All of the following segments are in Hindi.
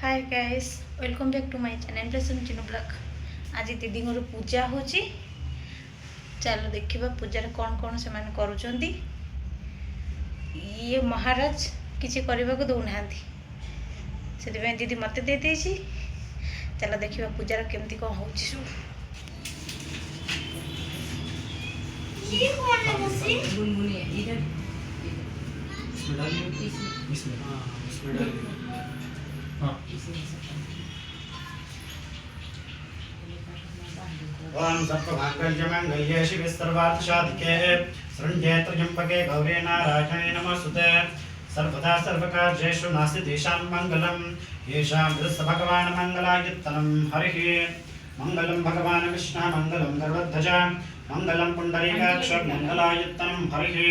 Hi guys, welcome back to my channel प्रेसम चिनु ब्लॉग। आज दीदी मोर पूजा होची, चलो देखिबा पूजार कौन कौन से माने करूचंती। ये महाराज किसी करबा को दउनांती, से दीदी मते दे देछि। चलो देखिबा पूजार केमती कौन होची सब। ये कौन है मुझसे? बुनबुनी इधर इसमें डालिए, इसमें डालिए। हाँ। ओम सर्वभागल्यमंगल्ये शिवे सर्वार्थसाधिके शरण्ये त्र्यंबके गौरी नारायणे नमस्तुते। सर्वदा सर्वकार्येषु नास्ति तेषां मङ्गलं, येषां हृदस्थ भगवान् मङ्गलायतनं हरिः। मङ्गलं भगवान् विष्णुः मङ्गलं गरुडध्वज मङ्गलं पुण्डरीकाक्ष मङ्गलायतनं हरिः।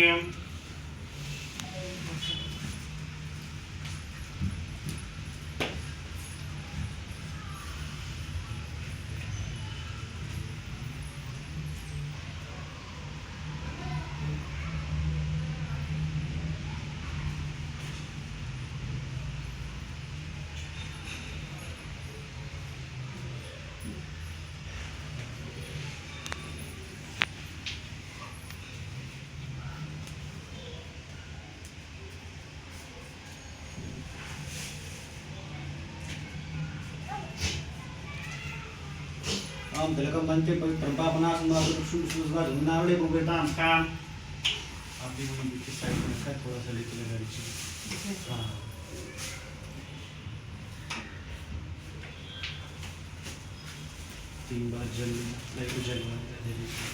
ओम तिलकम बनते पवित्र पापना सुंदर झुन्नावड़े बुगेताम काम। आप भी वहीं बीच साइड में रखा है, थोड़ा सा लेके लगा दीजिए। हाँ, तीन बार जल लेके जल दे दीजिए।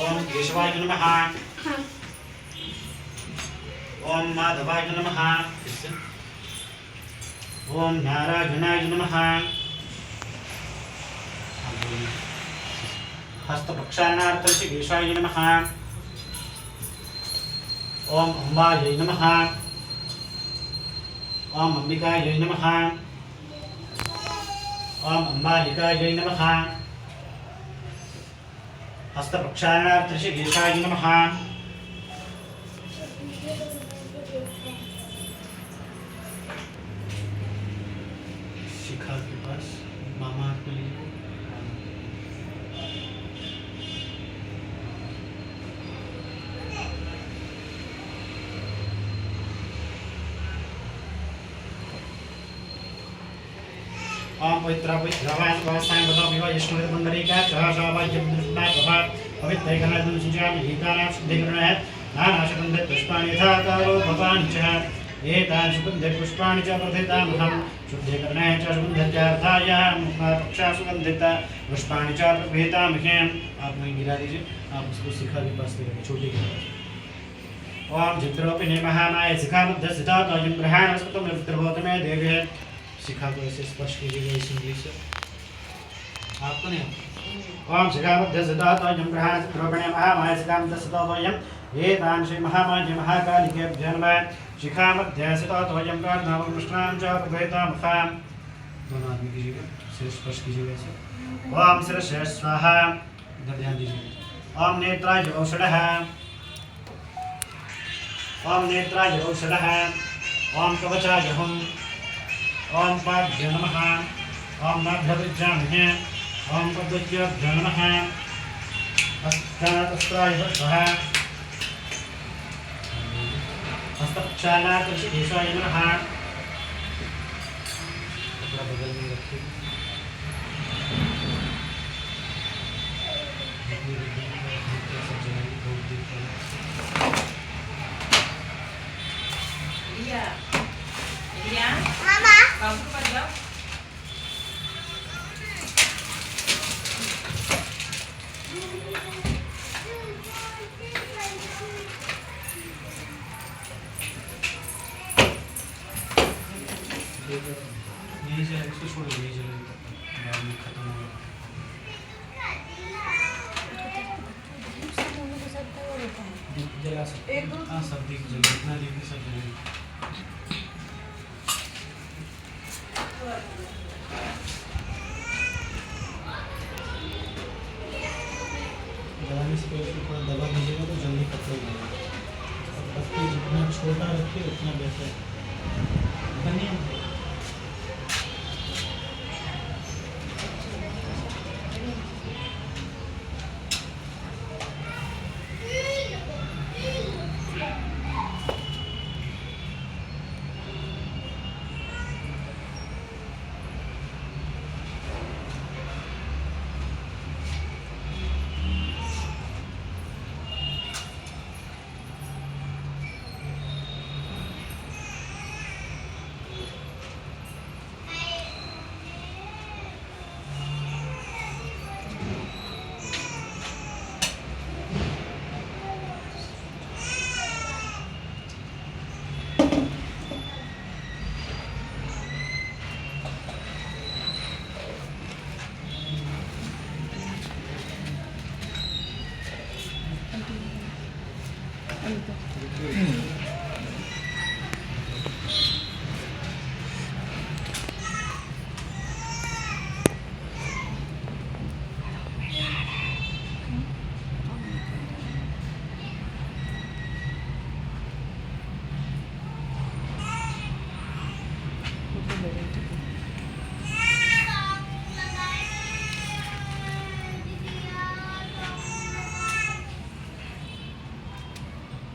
ओम केशवाय नमः। ओम माधवाय नमः। ओम नारायणाय नमः। हस्त प्रक्षालनार्थं श्री केशवाय नमः। ओम अम्बायै नमः। ओम अंबिकायै नमः। ओम अम्बालिकायै नमः। हस्त प्रक्षालनार्थं श्री केशवाय नमः। शिखा के पास मामा के लिए ओम पवित्र पवित्रवान वासाय बदा विवाह यष्णु मंडलिका चाशावा जमना प्रभात पवित्र गणाधन सुजाम हितानां शुद्धिकरणाय नानाशगंधे पुष्पाणि यथाकारो भवानि च एतानि सुगन्धे पुष्पाणि च वर्धितामहं शुद्धीकरणाय च सुगन्धत्यार्थाय पक्षा सुगन्धित पुष्पाणि च प्रभेतामहं। आप वहीं गिरा दीजिए, आप उसको शिखा के पास ले जाइए, छोटी के पास। ओम चित्रोपिने महामाय शिखा मध्य स्थिता तयं ग्रहाण सतम विद्रभोतमे देवी। शिखा को ऐसे स्पर्श कीजिएगा इस इंग्लिश से, आपको नहीं। ओम शिखा मध्य स्थिता तयं ग्रहाण चित्रोपिने महामाय शिखा मध्य स्थिता तयं एतान् श्री महामाय महाकालिके नमः। शिखा मध्य स्थिता तयं प्रार्थनां कृष्णां च प्रभेतामहं। दोनों आदमी कीजिएगा, सिर स्पर्श कीजिएगा ऐसे। ओम शिरसे स्वाहा, इधर ध्यान दीजिएगा। ओम नेत्राय औषधः। ओम नेत्राय औषधः। ओम कवचाय हुम्। ओम पाद्य नमः। ओम नाभ्यभिज्जामहे। ओम पद्मज्याभ्यो नमः। हस्तास्त्राय स्वाहा। हस्तप्रक्षालनार्थं श्री केशवाय नमः। कपड़ा बगल में रखिए। Iya. Iya. मामा Kamu pada यही से इसको छोड़ दीजिए, यही चलेगा, बाद में खत्म हो गया। जला सकते हैं, हाँ सब दिख जाएगा, जितना दिखे सब जलेगा। जलाने से पहले थोड़ा दबा दीजिएगा तो जल्दी पकड़ जाएगा। छोटा रखिए उतना बेहतर बनिए।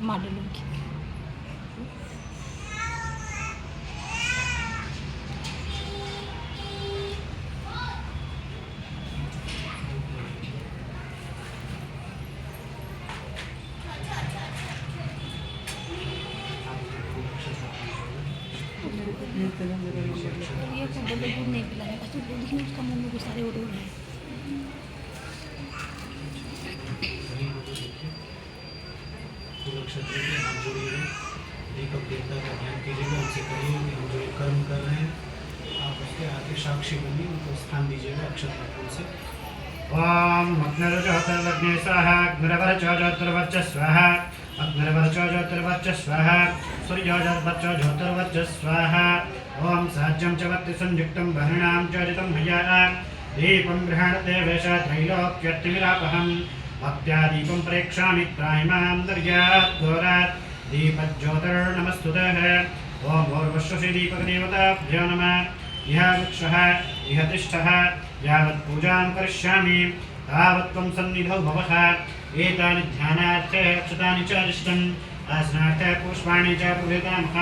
मॉडल की ये तो बोले दूध नहीं पिलाने का तो दूध ही उसका मुंह में सारे उड़ रहे हैं। क्षत्रिय के हाथ जोड़िए, दीपक देवता का ध्यान कीजिएगा, उनसे कहिए कि हम जो ये कर्म कर रहे हैं आप उसके आगे साक्षी बनिए, उनको स्थान दीजिएगा अक्षत फूल से। ओम अग्निर्वचोतर्वग्ने स्वाहा अग्निर्वचोतर्वच्च स्वाहा अग्निर्वचोतर्वच्च स्वाहा सूर्योजर्वचोतर्वच्च स्वाहा। ओम साज्यं च वत्ति संयुक्तं बर्णां च जितं मया दीपं गृह्णाते वेश त्रैलोक्यतिमिरापहम् भक्त्या दीपं प्रेक्षामि त्रायमां दर्यात् घोरात् दीपज्योतिर्नमस्तुतः। ओम और्वश्वसी दीपकदेवताभ्यो नमः। इह वृक्षः इह तिष्ठः यावत् पूजां करिष्यामि तावत् त्वं सन्निधौ भवः। एतानि ध्यानार्थे अक्षतानि च दृष्टम् आसनार्थे पुष्पाणि च पूजयामः।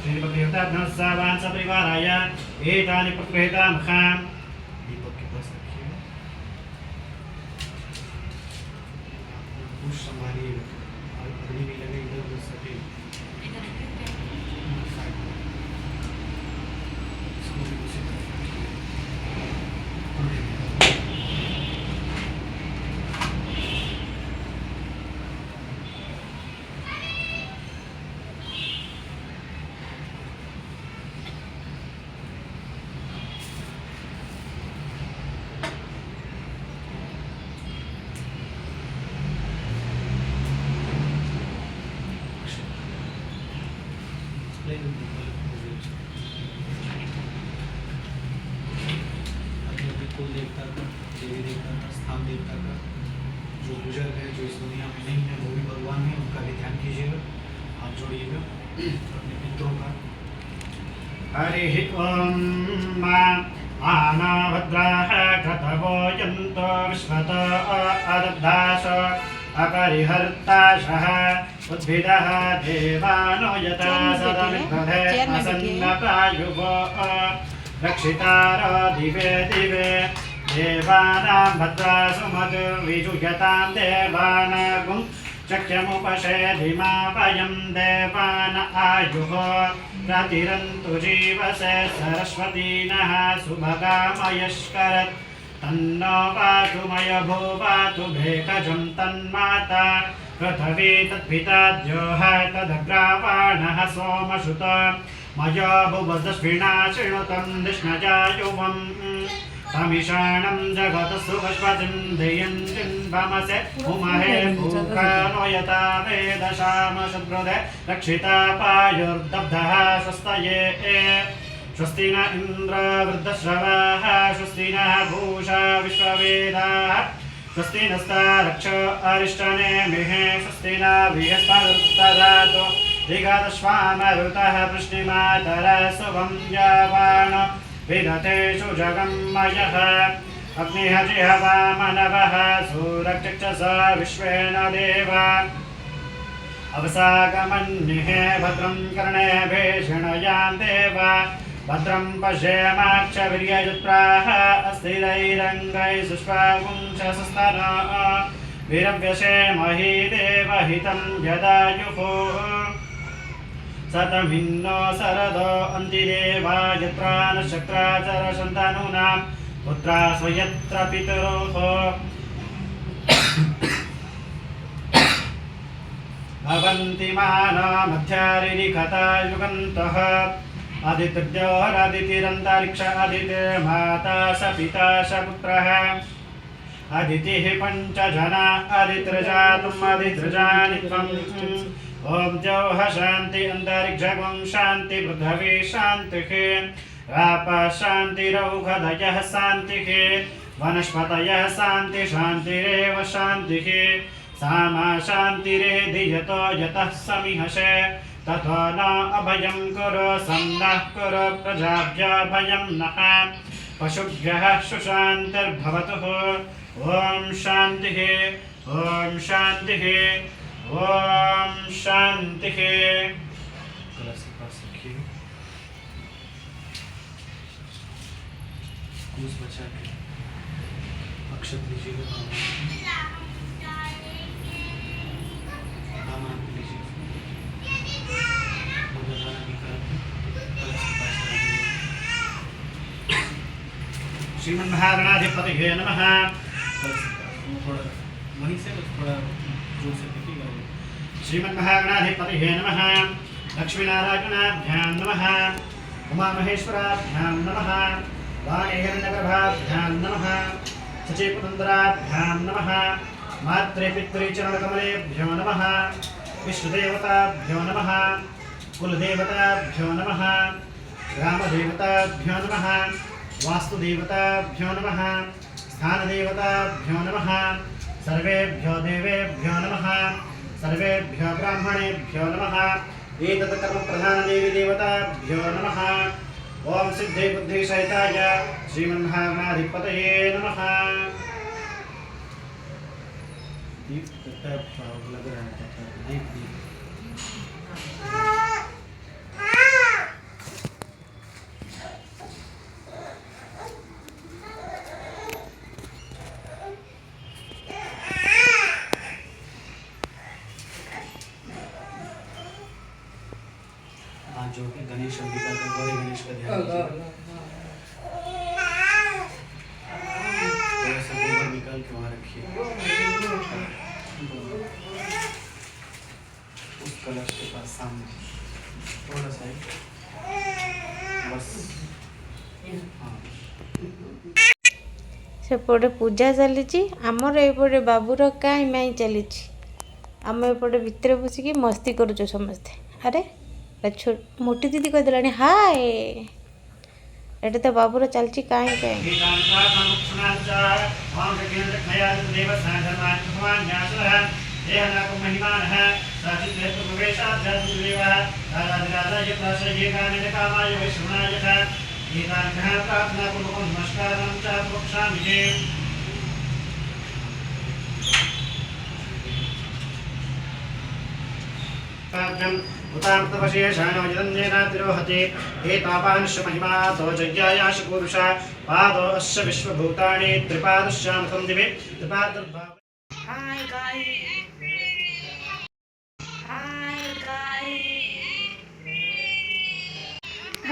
श्रीदीपकदेवताभ्यः सावान् सपरिवाराय एतानि प्रकृतामः। दीपक के पास रखिए, पुष्प संभालिएगा और अग्नि भी लगे इधर उधर सटे। इसको भी उसी तरह कुल देवता का, देवी देवता का, स्थान देवता का, जो गुजर है, जो इस दुनिया में नहीं है, वो भी भगवान है, उनका भी ध्यान कीजिएगा, हाथ जोड़िएगा अपने पितरों का। हरि ओम आनाभद्राः क्रतवो यन्तो विश्वतो अदब्धास अपरिहर्ताशः उद्भिदः देवानो यथा सदमिद्धे असन्नप्रायुवो रक्षितारो दिवे दिवे देवानां भद्रासु मधुर्विजुयतां देवानागुं चक्यमुपषेधिमापयं देवान आयुः प्रतिरन्तु जीवसे सरस्वती नः सुभगामयस्करत् तन्नो पातु मयभो पातु भेकजं तन्माता पृथ्वी तत्पिता द्योः तदग्रावाणः सोमसुत मया भुवदस्विना शृणुतं दिष्णजायुवम् तमिषाणं जगतसुपश्वतिं धियन्तिं भमसे उमहे भूकानो यथा वेदशामशुद्रुदे रक्षिता पायुर्दब्धः स्वस्तये स्वस्ति न इन्द्र वृद्धश्रवाः स्वस्ति नः भूषा विश्ववेदाः स्वस्ति नस्तारक्ष अरिष्टनेमिः स्वस्ति न बृहस्पतिर्दधातु दिगादश्वामरुतः वृष्णिमातरः शुभं जवान विदतेषु जगन्मयः अग्निः जिह्वामनवः सूरचक्षुषा विश्वेन देवा अवसागमन्युः भद्रं कर्णेभिः शृणुयां देवा भद्रं पश्येमाक्षवीर्यजत्राः अस्थिरैरङ्गैः सुष्वागुंशस्तनः वीरव्यसेमहि देवहितं यदायुः शतमिन्नो शरदो अन्तिदेवा यत्रा नक्षत्राचरसन्तानूनां पुत्रा स्वयत्र पितरोः भवन्ति माना मध्यारिरिखता युगन्तः आदित्यर्दितिरन्तरिक्ष आदितिर्माता स पिता स पुत्रः अदितिः पञ्चजना अदितिर्जातुम् अदितिर्जानि त्वम् ॐ द्यौः शान्ति अन्तरिक्षं शान्ति पृथिवी शान्तिः रापः शान्तिरौषधयः शान्तिः वनस्पतयः शान्ति शान्तिरेव शान्तिः सामा शान्तिरेधियतो यतः समिहसे ततो न अभयं कुरु सन्नः कुरु प्रजाभ्यभयं नः पशुभ्यः सुशान्तिर्भवतु ॐ शान्तिः ॐ शान्तिः ॐ शान्तिः अक्षत लीजिए श्रीमन्महागणाधिपतये नमः। वहीं से थोड़ा जोर से देखिएगा। श्रीमन्महागणाधिपतये नमः। लक्ष्मीनारायणाभ्यां नमः। उमामहेश्वराभ्यां नमः। वाणीहिरण्यगर्भाभ्यां नमः। सचेतपुतन्द्राभ्यां नमः। मात्रे पित्रे चरणकमलेभ्यो नमः। विष्णुदेवताभ्यो नमः। कुलदेवताभ्यो नमः। ग्रामदेवताभ्यो नमः। वास्तुदेवताभ्यो नमः। स्थानदेवताभ्यो नमः। सर्वेभ्यो देवेभ्यो नमः। सर्वेभ्यो ब्राह्मणेभ्यो नमः। एतत् कर्मप्रधानदेवी देवताभ्यो नमः। ओम सिद्धे बुद्धि सहिताय श्रीमन्महागणाधिपतये नमः। दीप लग रहा है दीप जो कि गणेश अंबिका का गौरी गणेश का ध्यान थोड़ा सा गोबर निकाल के वहाँ रखिए उस कलश के पास सामने थोड़ा सा बस हाँ। सेपटे पूजा चली आमर एपटे बाबूर कहीं माई चली आम एपटे भितर बसिकी मस्ती करुच समस्ते। अरे मोटी दीदी कहदेलानी हाय एटे तो बाबूर चलची कहीं कहीं उतामतवशेषाणो यदन्येन तिरोहते एतापांश्च महिमा तो जज्ञायाश पुरुषा पादो अस्य विश्वभूतानि त्रिपादश्यामतं दिवे त्रिपादर्भाव। हाय गाइस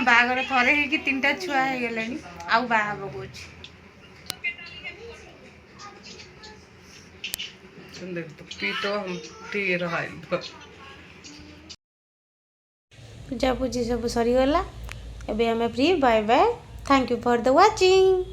बागर थरे कि तीनटा छुआ हो गलानी आउ बाहा बगोछ देख तो पीतो हम पी रहा है पूजा पूजी सब सरीगला एबे हमें free bye bye thank you for the watching.